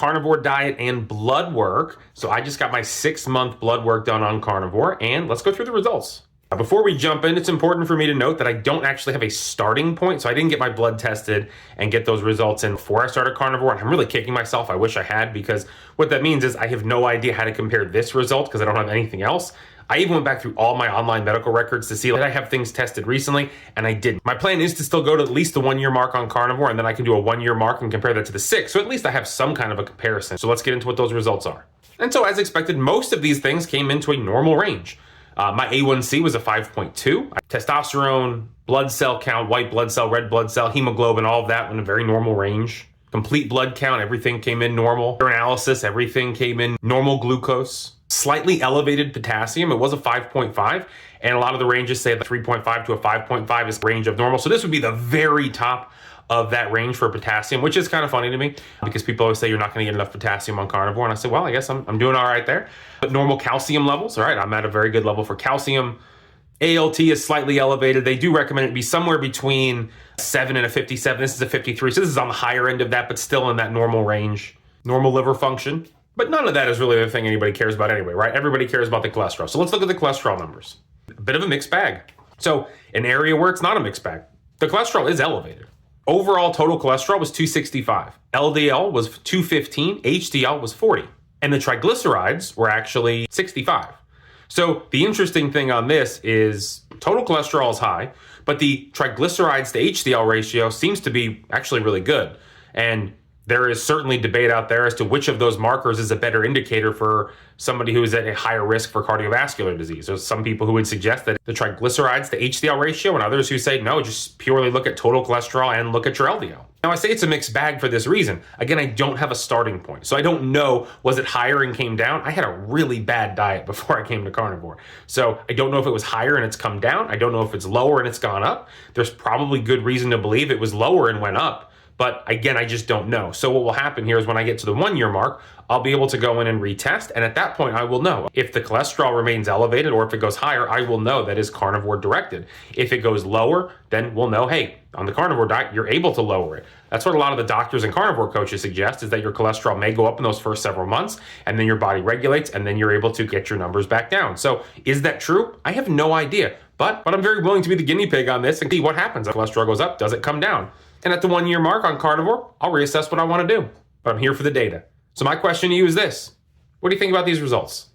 carnivore diet and blood work. So I just got my 6-month blood work done on carnivore, and let's go through the results. Now, before we jump in, it's important for me to note that I don't actually have a starting point. So I didn't get my blood tested and get those results in before I started carnivore. And I'm really kicking myself. I wish I had, because what that means is I have no idea how to compare this result because I don't have anything else. I even went back through all my online medical records to see that I have things tested recently, and I didn't. My plan is to still go to at least the 1-year mark on carnivore, and then I can do a 1-year mark and compare that to the 6. So at least I have some kind of a comparison. So let's get into what those results are. And so as expected, most of these things came into a normal range. My A1C was a 5.2. Testosterone, blood cell count, white blood cell, red blood cell, hemoglobin, all of that in a very normal range. Complete blood count, everything came in normal. Urinalysis, everything came in normal. Glucose. Slightly elevated potassium, it was a 5.5, and a lot of the ranges say that 3.5 to a 5.5 is the range of normal. So this would be the very top of that range for potassium, which is kind of funny to me because people always say you're not going to get enough potassium on carnivore. And I say, well, I guess I'm doing all right there. But normal calcium levels, all right, I'm at a very good level for calcium. ALT is slightly elevated. They do recommend it be somewhere between 7 and a 57. This is a 53. So this is on the higher end of that, but still in that normal range. Normal liver function. But none of that is really the thing anybody cares about anyway, right? Everybody cares about the cholesterol. So let's look at the cholesterol numbers. A bit of a mixed bag. So an area where it's not a mixed bag. The cholesterol is elevated. Overall total cholesterol was 265. LDL was 215. HDL was 40. And the triglycerides were actually 65. So the interesting thing on this is total cholesterol is high, but the triglycerides to HDL ratio seems to be actually really good. And there is certainly debate out there as to which of those markers is a better indicator for somebody who is at a higher risk for cardiovascular disease. There's some people who would suggest that the triglycerides to HDL ratio, and others who say, no, just purely look at total cholesterol and look at your LDL. Now, I say it's a mixed bag for this reason. Again, I don't have a starting point. So I don't know, was it higher and came down? I had a really bad diet before I came to carnivore. So I don't know if it was higher and it's come down. I don't know if it's lower and it's gone up. There's probably good reason to believe it was lower and went up. But again, I just don't know. So what will happen here is when I get to the 1-year mark, I'll be able to go in and retest. And at that point, I will know. If the cholesterol remains elevated or if it goes higher, I will know that is carnivore directed. If it goes lower, then we'll know, hey, on the carnivore diet, you're able to lower it. That's what a lot of the doctors and carnivore coaches suggest, is that your cholesterol may go up in those first several months, and then your body regulates, and then you're able to get your numbers back down. So is that true? I have no idea. But I'm very willing to be the guinea pig on this and see what happens. If cholesterol goes up, does it come down? And at the 1-year mark on carnivore, I'll reassess what I want to do. But I'm here for the data. So my question to you is this: what do you think about these results?